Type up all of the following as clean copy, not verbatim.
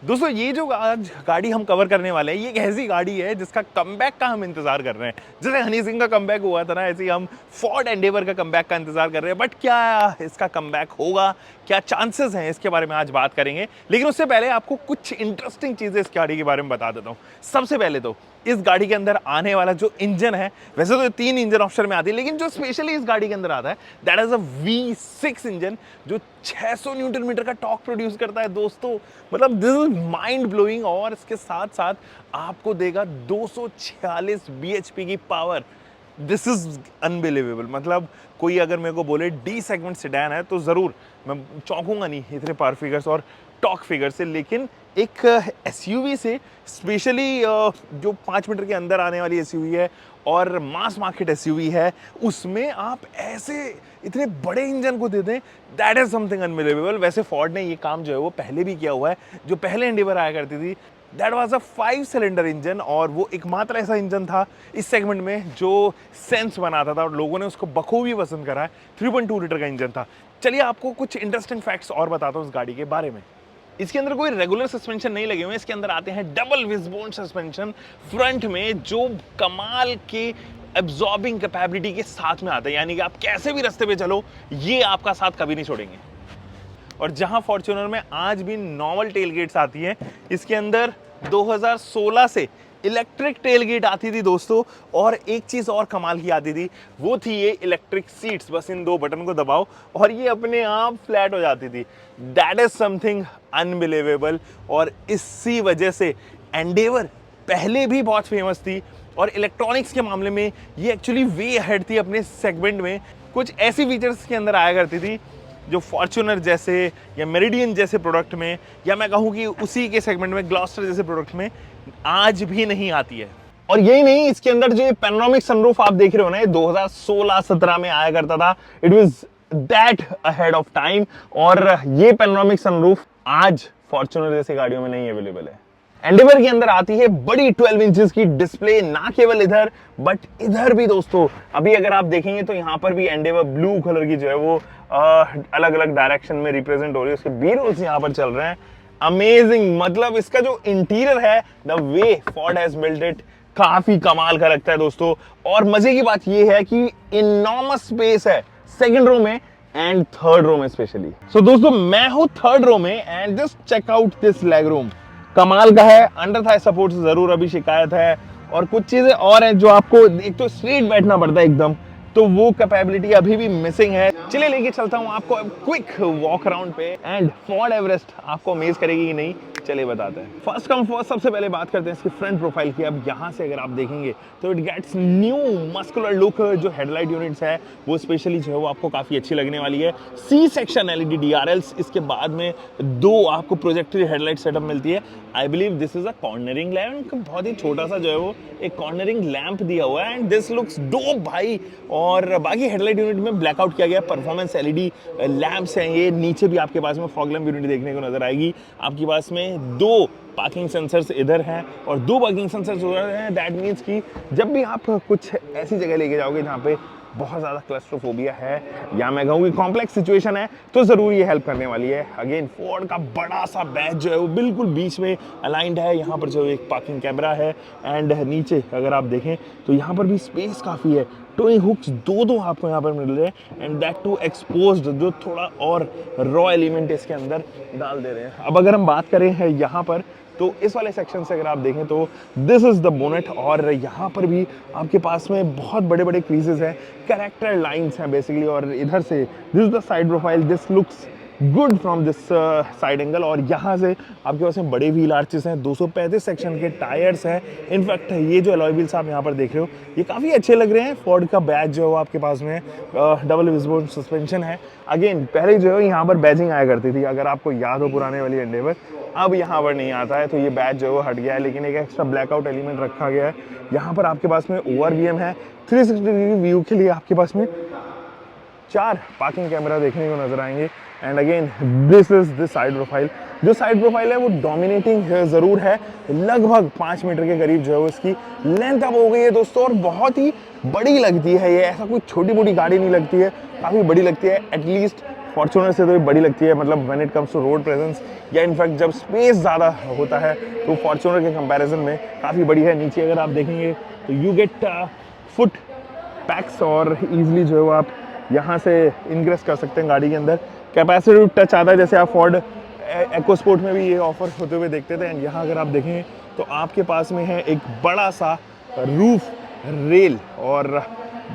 दोस्तों ये जो आज गाड़ी हम कवर करने वाले हैं, ये एक ऐसी गाड़ी है जिसका कमबैक का हम इंतजार कर रहे हैं। जैसे हनी सिंह का कमबैक हुआ था ना, ऐसे ही हम फोर्ड एंडेवर का कमबैक का इंतजार कर रहे हैं। बट क्या इसका कमबैक होगा, क्या चांसेस हैं, इसके बारे में आज बात करेंगे। लेकिन उससे पहले आपको कुछ इंटरेस्टिंग चीजें इस गाड़ी के बारे में बता देता हूँ। सबसे पहले तो इस गाड़ी के अंदर आने वाला जो इंजन है, वैसे तो 3 इंजन ऑप्शन में आती है, लेकिन जो स्पेशली इस गाड़ी के अंदर आता है that is a V6 engine जो 600 न्यूटन मीटर का टॉर्क प्रोड्यूस करता है दोस्तों। मतलब दिस इज माइंड ब्लोइंग। और इसके साथ साथ आपको देगा 246 bhp की पावर। This is unbelievable. मतलब कोई अगर मेरे को बोले डी सेगमेंट सेडान है तो जरूर मैं चौंकूंगा नहीं इतने पावर फिगर्स और टॉर्क फिगर से। लेकिन एक एसयूवी से, स्पेशली जो 5 मीटर के अंदर आने वाली एसयूवी है और मास मार्केट एसयूवी है, उसमें आप ऐसे इतने बड़े इंजन को दे दें, दैट इज समथिंग अनबिलीवेबल। वैसे फोर्ड ने ये काम जो है वो पहले भी किया हुआ है। जो पहले एंडेवर आया करती थी that was a 5 cylinder engine, और वो एकमात्र ऐसा इंजन था इस सेगमेंट में जो सेंस बनाता था और लोगों ने उसको बखूबी पसंद करा है। 3.2 लीटर का इंजन था। चलिए आपको कुछ इंटरेस्टिंग फैक्ट्स और बताता हूँ इस गाड़ी के बारे में। इसके अंदर कोई रेगुलर सस्पेंशन नहीं लगे हुए हैं। इसके अंदर आते हैं डबल विशबोन सस्पेंशन फ्रंट में, जो कमाल के एब्जॉर्बिंग कैपेबिलिटी के साथ में आते हैं। यानी कि आप कैसे भी रास्ते पे चलो, ये आपका साथ कभी नहीं छोड़ेंगे। और जहां फॉर्च्यूनर में आज भी नॉर्मल टेल गेट्स आती हैं, इसके अंदर 2016 से इलेक्ट्रिक टेल गेट आती थी दोस्तों। और एक चीज और कमाल की आती थी, वो थी ये इलेक्ट्रिक सीट्स। बस इन 2 बटन को दबाओ और ये अपने आप फ्लैट हो जाती थी। That is something unbelievable. और इसी वजह से एंडेवर पहले भी बहुत फेमस थी और इलेक्ट्रॉनिक्स के मामले में ये एक्चुअली वे अहेड थी अपने सेगमेंट में। कुछ ऐसी फीचर्स के अंदर आया करती थी जो फॉर्च्यूनर जैसे या मेरिडियन जैसे प्रोडक्ट में, या मैं कहूँ कि उसी के सेगमेंट में ग्लॉस्टर जैसे प्रोडक्ट में आज भी नहीं आती है। और यही नहीं, इसके अंदर जो पैनोरामिक सनरूफ आप देख रहे हो ना, ये 2016-17 में आया करता था। It was that ahead of time. और ये पैनोरामिक सनरूफ आज फॉर्च्यूनर जैसी गाड़ियों में नहीं अवेलेबल है। एंडेवर के अंदर आती है बड़ी 12 इंचेस की डिस्प्ले, ना केवल इधर बट इधर भी दोस्तों। अभी अगर आप देखेंगे तो यहाँ पर भी एंडेवर ब्लू कलर की जो है वो अलग अलग डायरेक्शन में रिप्रेजेंट हो रही है। उसके बी रोल्स यहाँ पर चल रहे हैं। अमेजिंग। मतलब इसका जो इंटीरियर है, the way Ford has built it, काफी कमाल का लगता है दोस्तों। और मजे की बात यह है कि इनॉर्मस स्पेस है सेकंड रो में एंड थर्ड रो में स्पेशली। सो दोस्तों मैं हूं थर्ड रो में and just check out this leg room. कमाल का है। अंडर थाई सपोर्ट से जरूर अभी शिकायत है, और कुछ चीजें और हैं जो आपको एक तो स्ट्रेट बैठना पड़ता है एकदम, तो वो कैपेबिलिटी अभी भी मिसिंग है। चलिए लेके चलता हूं आपको क्विक वॉक अराउंड पे, एंड फोर्ड एवरेस्ट आपको अमेज करेगी कि नहीं, चलिए बताते हैं। फर्स्ट कम फर्स्ट, सबसे पहले बात करते हैं इसकी फ्रंट प्रोफाइल की। अब यहाँ से अगर आप देखेंगे तो it gets new muscular look. जो हेडलाइट यूनिट्स है वो स्पेशली जो है वो आपको काफी अच्छी लगने वाली है। सी सेक्शन एलईडी डीआरएल्स, इसके बाद में 2 आपको प्रोजेक्टर हेडलाइट सेटअप मिलती है। I believe this is a cornering lamp, बहुत ही छोटा सा जो है वो एक कॉर्नरिंग लैंप दिया हुआ है, एंड दिस लुक्स डोप भाई। और बाकी हेडलाइट यूनिट में ब्लैकआउट किया गया परफॉर्मेंस एलईडी लैंप्स हैं ये। नीचे भी आपके पास में फॉग लैंप यूनिट देखने को नजर आएगी। आपके पास में 2 पार्किंग सेंसर्स इधर हैं और 2 पार्किंग सेंसर्स उधर हैं। दैट मीन्स कि जब भी आप कुछ ऐसी जगह लेके जाओगे जहाँ पे बहुत ज़्यादा क्लस्ट्रोफोबिया है, या मैं कहूँ कि कॉम्प्लेक्स सिचुएशन है, तो ज़रूर ये हेल्प करने वाली है। अगेन फोर्ड का बड़ा सा बैच जो है वो बिल्कुल बीच में अलाइंड है। यहाँ पर जो एक पार्किंग कैमरा है, एंड नीचे अगर आप देखें तो यहाँ पर भी स्पेस काफ़ी है। टोइंग हुक्स 2 आपको यहाँ पर मिल रहे हैं, एंड दैट टू एक्सपोज्ड, जो थोड़ा और रॉ एलिमेंट इसके अंदर डाल दे रहे हैं। अब अगर हम बात करें है यहाँ पर, तो इस वाले सेक्शन से अगर आप देखें तो दिस इज द बोनेट, और यहाँ पर भी आपके पास में बहुत बड़े बड़े क्रीजेस हैं, कैरेक्टर लाइंस हैं बेसिकली। और इधर से this is the side profile, this looks good from this side angle. और यहाँ से आपके पास में बड़े व्हील आर्चेस हैं, 235 सेक्शन के टायर्स हैं। इनफैक्ट ये जो अलॉय व्हील्स आप यहाँ पर देख रहे हो ये काफ़ी अच्छे लग रहे हैं। फोर्ड का बैज जो है वो आपके पास में डबल विशबोन सस्पेंशन है। अगेन पहले जो है यहाँ पर बैजिंग आया करती थी, अगर आपको याद हो पुराने वाली एंडेवर, अब यहाँ पर नहीं आता है, तो ये बैज जो है वो हट गया है, लेकिन एक एक्स्ट्रा ब्लैकआउट एलिमेंट रखा गया है। यहाँ पर आपके पास में ओवरवीएम है। 360 डिग्री व्यू के लिए आपके पास में 4 पार्किंग कैमरा देखने को नजर आएंगे। And again this is this side profile. जो साइड प्रोफाइल है वो डोमिनेटिंग जरूर है, लगभग 5 मीटर के करीब जो है वो इसकी लेंथ अब हो गई है दोस्तों, और बहुत ही बड़ी लगती है ये। ऐसा कोई छोटी मोटी गाड़ी नहीं लगती है, काफ़ी बड़ी लगती है। एटलीस्ट फॉर्च्यूनर से तो ये बड़ी लगती है, मतलब when it comes to road presence या इनफैक्ट जब स्पेस ज़्यादा होता है तो फॉर्च्यूनर के कंपैरिजन में काफ़ी बड़ी है। नीचे अगर आप देखेंगे तो यू गेट फुट पैक्स और ईजिली जो है वो आप यहाँ से इनग्रेस कर सकते हैं गाड़ी के अंदर। कैपेसिटिव टच आता है जैसे आप फोर्ड इको स्पोर्ट में भी ये ऑफर होते हुए देखते थे। एंड यहाँ अगर आप देखें तो आपके पास में है एक बड़ा सा रूफ रेल और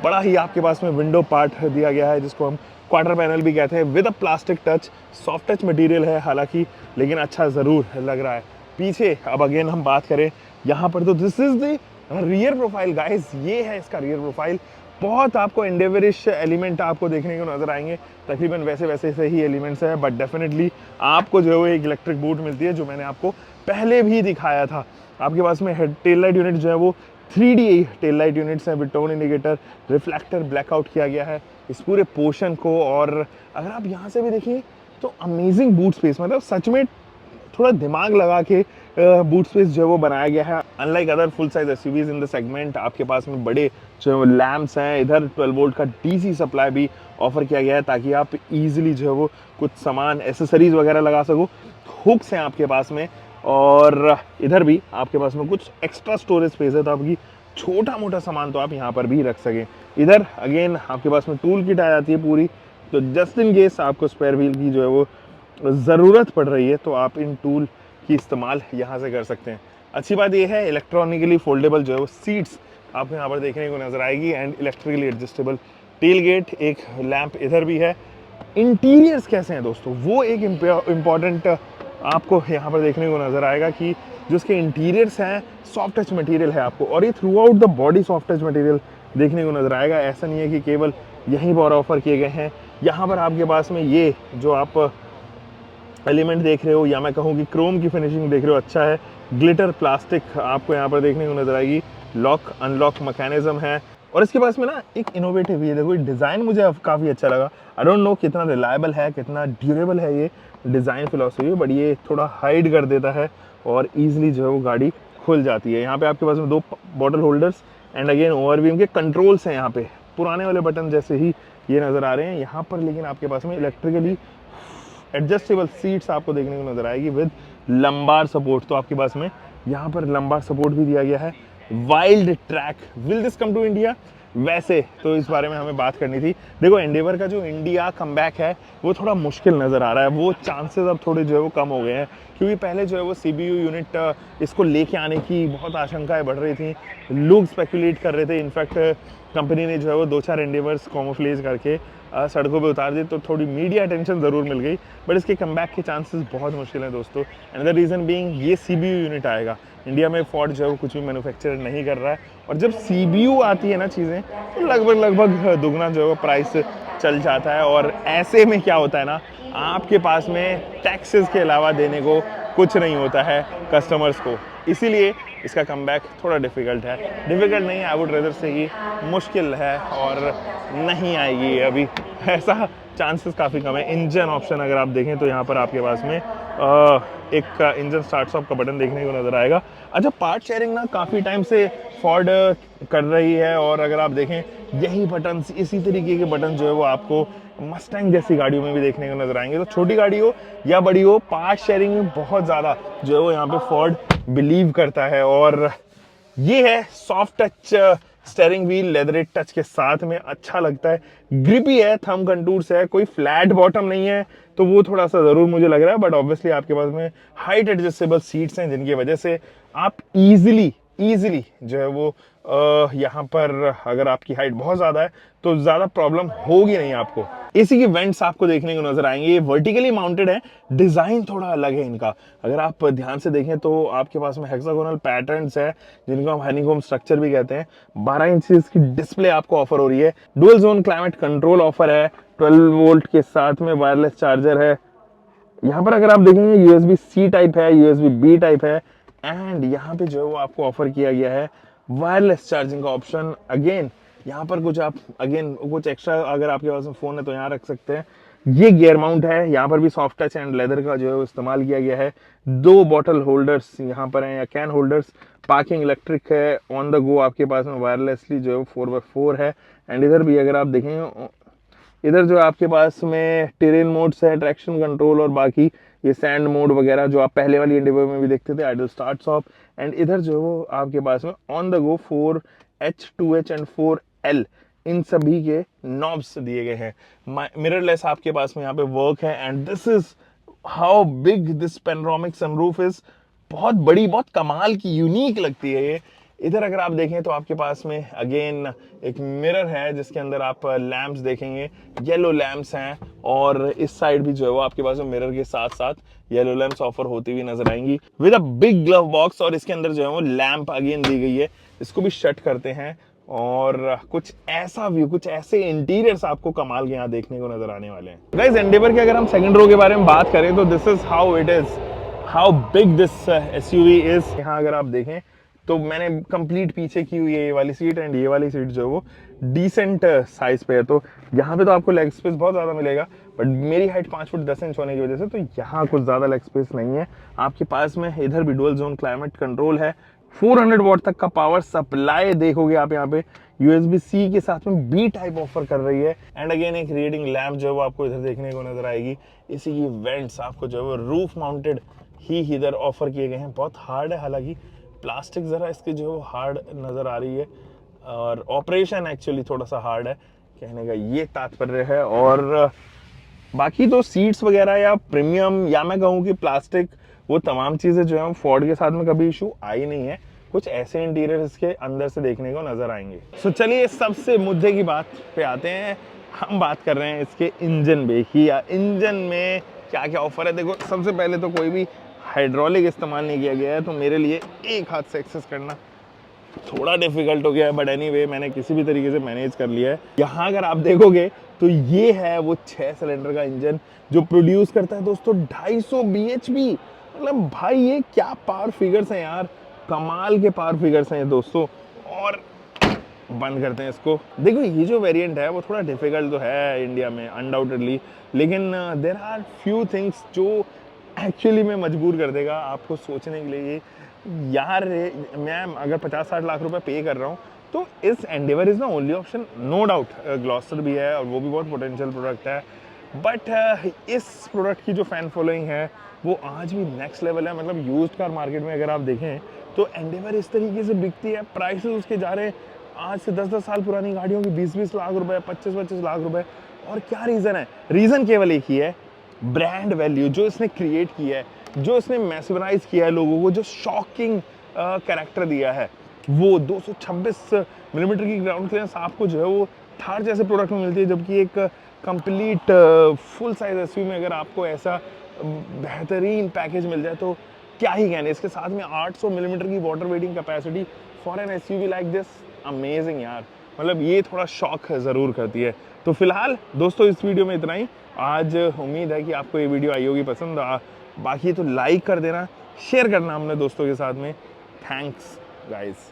बड़ा ही आपके पास में विंडो पार्ट दिया गया है जिसको हम क्वार्टर पैनल भी कहते हैं, with a plastic touch. Soft touch material है हालांकि, लेकिन अच्छा ज़रूर लग रहा है। पीछे अब अगेन हम बात करें यहाँ पर तो this is the rear profile guys, ये है इसका रियर प्रोफाइल। बहुत आपको एंडेवरिश एलिमेंट आपको देखने को नजर आएंगे, तकरीबन वैसे वैसे से ही एलिमेंट्स है, बट डेफिनेटली आपको जो है एक इलेक्ट्रिक बूट मिलती है जो मैंने आपको पहले भी दिखाया था। आपके पास में टेल लाइट यूनिट जो है वो 3D टेल लाइट यूनिट्स हैं with tone indicator, reflector blackout किया गया है इस पूरे पोर्शन को। और अगर आप यहाँ से भी देखें तो अमेजिंग बूट स्पेस, मतलब सच में थोड़ा दिमाग लगा के बूट स्पेस जो है वो बनाया गया है। Unlike other full size SUVs in the segment, आपके पास में बड़े जो लैम्प्स हैं, इधर 12 वोल्ट का डीसी सप्लाई भी ऑफर किया गया है ताकि आप इजीली जो है वो कुछ सामान एसेसरीज वगैरह लगा सको। हुक्स हैं आपके पास में और इधर भी आपके पास में कुछ एक्स्ट्रा स्टोरेज स्पेस है तो आपकी छोटा मोटा सामान तो आप यहाँ पर भी रख सकें। इधर अगेन आपके पास में टूल किट आ जाती है पूरी, तो जस्ट इन केस आपको स्पेयर व्हील की जो है वो ज़रूरत पड़ रही है तो आप इन टूल की इस्तेमाल यहाँ से कर सकते हैं। अच्छी बात यह है इलेक्ट्रॉनिकली फोल्डेबल जो है वो सीट्स आपको यहाँ पर देखने को नजर आएगी and electrically adjustable tailgate, एक लैंप इधर भी है। इंटीरियर्स कैसे हैं दोस्तों, वो एक इम्पॉर्टेंट आपको यहाँ पर देखने को नजर आएगा कि जो उसके इंटीरियर्स हैं सॉफ्ट टच मटेरियल है आपको, और ये through out the body soft touch material देखने को नजर आएगा। ऐसा नहीं है कि केवल यहीं पर ऑफर किए गए हैं। यहाँ पर आपके पास में ये जो आप एलिमेंट देख रहे हो या मैं कहूँ कि क्रोम की फिनिशिंग देख रहे हो, अच्छा है। ग्लिटर प्लास्टिक आपको यहाँ पर देखने को नजर आएगी, लॉक अनलॉक मैकेनिज्म है। और इसके पास में ना एक इनोवेटिव ये देखो डिज़ाइन मुझे अब काफ़ी अच्छा लगा। आई डोंट नो कितना रिलायबल है, कितना ड्यूरेबल है ये डिज़ाइन फिलोसफी, बट ये थोड़ा हाइड कर देता है और ईजिली जो है वो गाड़ी खुल जाती है। यहाँ पे आपके पास में 2 bottle holders and again overview के कंट्रोल्स हैं यहाँ पे, पुराने वाले बटन जैसे ही ये नज़र आ रहे हैं यहाँ पर, लेकिन आपके पास में इलेक्ट्रिकली एडजस्टेबल सीट्स आपको देखने को नजर आएगी विद लंबार सपोर्ट। तो आपके पास में यहाँ पर लंबार सपोर्ट भी दिया गया है। Wild track, will this come to India? वैसे तो इस बारे में हमें बात करनी थी। देखो एंडेवर का जो इंडिया कमबैक है वो थोड़ा मुश्किल नज़र आ रहा है, वो चांसेस अब थोड़े जो है वो कम हो गए हैं, क्योंकि पहले जो है वो सीबीयू यूनिट इसको लेके आने की बहुत आशंकाएं बढ़ रही थी, लोग स्पेकुलेट कर रहे थे। इनफैक्ट कंपनी ने जो है वो 2-4 एंडेवर्स कॉमोफ्लेज करके सड़कों पे उतार दी तो थोड़ी मीडिया अटेंशन ज़रूर मिल गई, बट इसके कमबैक के चांसेस बहुत मुश्किल हैं दोस्तों। अनदर रीज़न बीइंग ये सीबीयू यूनिट आएगा इंडिया में, फोर्ड जो है वो कुछ भी मैन्युफैक्चर नहीं कर रहा है, और जब सीबीयू आती है ना चीज़ें तो लगभग दुगना जो है वो प्राइस चल जाता है। और ऐसे में क्या होता है ना, आपके पास में टैक्सेस के अलावा देने को कुछ नहीं होता है कस्टमर्स को, इसीलिए इसका कमबैक थोड़ा डिफ़िकल्ट है। डिफ़िकल्ट नहीं, आई वुड रेदर से ही मुश्किल है और नहीं आएगी अभी, ऐसा चांसेस काफ़ी कम है। इंजन ऑप्शन अगर आप देखें तो यहाँ पर आपके पास में एक इंजन स्टार्ट स्टॉप का बटन देखने को नज़र आएगा। अच्छा, पार्ट शेयरिंग ना काफ़ी टाइम से फोर्ड कर रही है, और अगर आप देखें यही बटन, इसी तरीके के बटन जो है वो आपको मस्टैंग जैसी गाड़ियों में भी देखने को नजर आएंगे। तो छोटी गाड़ी हो या बड़ी हो, पार्ट शेयरिंग में बहुत ज़्यादा जो है वो यहाँ पे फोर्ड बिलीव करता है। और ये है soft touch steering wheel, leatherette touch के साथ में अच्छा लगता है, ग्रिपी है, थंब कंटूर्स है, कोई फ्लैट बॉटम नहीं है तो वो थोड़ा सा ज़रूर मुझे लग रहा है, बट ऑब्वियसली आपके पास में हाइट एडजस्टेबल सीट्स हैं जिनकी वजह से आप इजीली जो है वो यहाँ पर अगर आपकी हाइट बहुत ज़्यादा है तो ज़्यादा प्रॉब्लम होगी नहीं आपको। एसी की वेंट्स आपको देखने को नजर आएंगे, ये वर्टिकली माउंटेड है, डिज़ाइन थोड़ा अलग है इनका। अगर आप ध्यान से देखें तो आपके पास में हेक्सागोनल पैटर्न्स है जिनको हम हनीकॉम्ब स्ट्रक्चर भी कहते हैं। 12 इंचेस की डिस्प्ले आपको ऑफर हो रही है, dual zone climate control offer है, 12 वोल्ट के साथ में वायरलेस चार्जर है। यहाँ पर अगर आप देखेंगे USB-C टाइप है, USB-B टाइप है, एंड यहाँ पे जो है वो आपको ऑफर किया गया है वायरलेस चार्जिंग का ऑप्शन। अगेन यहाँ पर कुछ आप कुछ एक्स्ट्रा अगर आपके पास में फ़ोन है तो यहाँ रख सकते हैं। ये गियर माउंट है, यहाँ पर भी सॉफ्ट टच एंड लेदर का जो है वो इस्तेमाल किया गया है। 2 बॉटल होल्डर्स यहाँ पर हैं या कैन होल्डर्स, पार्किंग इलेक्ट्रिक है, ऑन द गो आपके पास में वायरलेसली जो है वो 4x4 है। एंड इधर भी अगर आप देखेंगे इधर जो आपके पास में टेरेन मोड्स है, ट्रैक्शन कंट्रोल और बाकी ये सैंड मोड वगैरह जो आप पहले वाली एंडेवर में भी देखते थे, आइडल स्टार्ट स्टॉप। एंड इधर जो वो आपके पास में on the go 4H 2H and 4L इन सभी के नॉब्स दिए गए हैं। मिररलेस आपके पास में यहाँ पे वर्क है। And this is how big this panoramic sunroof is. बहुत बड़ी, बहुत कमाल की, यूनिक लगती है ये। इधर अगर आप देखें तो आपके पास में अगेन एक मिरर है जिसके अंदर आप लैंप्स देखेंगे, येलो लैंप्स हैं। और इस साइड भी जो है वो आपके पास में मिरर के साथ साथ येलो लैंप्स ऑफर होती हुई नजर आएंगी with a big glove box. और इसके अंदर जो है वो लैंप अगेन दी गई है। इसको भी शट करते हैं और कुछ ऐसा व्यू, कुछ ऐसे इंटीरियर्स आपको कमाल के यहाँ देखने को नजर आने वाले हैं। गाइस, एंडेवर की अगर हम सेकंड रो के बारे में बात करें तो this is how it is, how big this SUV is. यहाँ अगर आप देखें तो मैंने कंप्लीट पीछे की हुई है ये वाली सीट, एंड ये वाली सीट जो है वो डिसेंट साइज पे है। तो यहाँ पे तो आपको लेग स्पेस बहुत ज़्यादा मिलेगा, बट मेरी हाइट 5 फुट 10 इंच होने की वजह से तो यहाँ कुछ ज़्यादा लेग स्पेस नहीं है। आपके पास में इधर भी डुअल जोन क्लाइमेट कंट्रोल है। 400 वॉट तक का पावर सप्लाई देखोगे आप यहाँ पे। USB-C के साथ में B टाइप ऑफर कर रही है। एंड अगेन एक रीडिंग लैम्प जो है वो आपको इधर देखने को नजर आएगी। इसी की वेंट्स आपको जो है वो रूफ माउंटेड ही इधर ऑफर किए गए हैं। बहुत हार्ड है, हालांकि प्लास्टिक जरा इसकी जो है वो हार्ड नजर आ रही है, और ऑपरेशन एक्चुअली थोड़ा सा हार्ड है, कहने का ये तात्पर्य है। और बाकी तो सीट्स वगैरह या प्रीमियम या मैं कहूँ कि प्लास्टिक, वो तमाम चीज़ें जो है फोर्ड के साथ में कभी इशू आई नहीं है। कुछ ऐसे इंटीरियर इसके अंदर से देखने को नजर आएंगे। सो चलिए सबसे मुद्दे की बात पे आते हैं। हम बात कर रहे हैं इसके इंजन पे की, या इंजन में क्या क्या ऑफर है। देखो, सबसे पहले तो कोई भी हाइड्रोलिक इस्तेमाल नहीं किया गया है, तो मेरे लिए एक हाथ से एक्सेस करना थोड़ा डिफिकल्ट हो गया है, बट एनीवे मैंने किसी भी तरीके से मैनेज कर लिया है। यहाँ अगर आप देखोगे तो ये है वो 6 सिलेंडर का इंजन जो प्रोड्यूस करता है दोस्तों 250 bhp। मतलब भाई ये क्या पावर फिगर्स हैं यार, कमाल के पावर फिगर्स हैं दोस्तों। और बंद करते हैं इसको। देखो, ये जो वेरिएंट है वो थोड़ा डिफिकल्ट तो है इंडिया में अनडाउटेडली, लेकिन देयर आर फ्यू थिंग्स जो एक्चुअली में मजबूर कर देगा आपको सोचने के लिए। यार मैं अगर 50-60 लाख रुपए पे कर रहा हूँ तो इस एंडेवर इज ना only option, no doubt. Gloster भी है और वो भी बहुत पोटेंशियल प्रोडक्ट है, बट इस प्रोडक्ट की जो फैन फॉलोइंग है वो आज भी नेक्स्ट लेवल है। मतलब यूज्ड कार मार्केट में अगर आप देखें तो एंडेवर इस तरीके से बिकती है, प्राइसेस उसके जा रहे हैं आज से 10-10 साल पुरानी गाड़ियों की 20-20 लाख रुपए, 25-25 लाख रुपए। और क्या रीज़न है? रीज़न केवल एक ही है, ब्रांड वैल्यू जो इसने क्रिएट किया है, जो इसने मैसिवराइज किया है लोगों को, जो शॉकिंग कैरेक्टर दिया है। वो 226 मिलीमीटर की ग्राउंड क्लियरेंस आपको जो है वो थार जैसे प्रोडक्ट में मिलती है, जबकि एक कंप्लीट फुल साइज एसयूवी में अगर आपको ऐसा बेहतरीन पैकेज मिल जाए तो क्या ही कहने। इसके साथ में 800 मिलीमीटर की water waiting capacity for an SUV like this, amazing यार। मतलब ये थोड़ा शॉक ज़रूर करती है। तो फिलहाल दोस्तों इस वीडियो में इतना ही। आज उम्मीद है कि आपको ये वीडियो आई होगी पसंद। बाकी तो लाइक कर देना, शेयर करना अपने दोस्तों के साथ में। Thanks guys.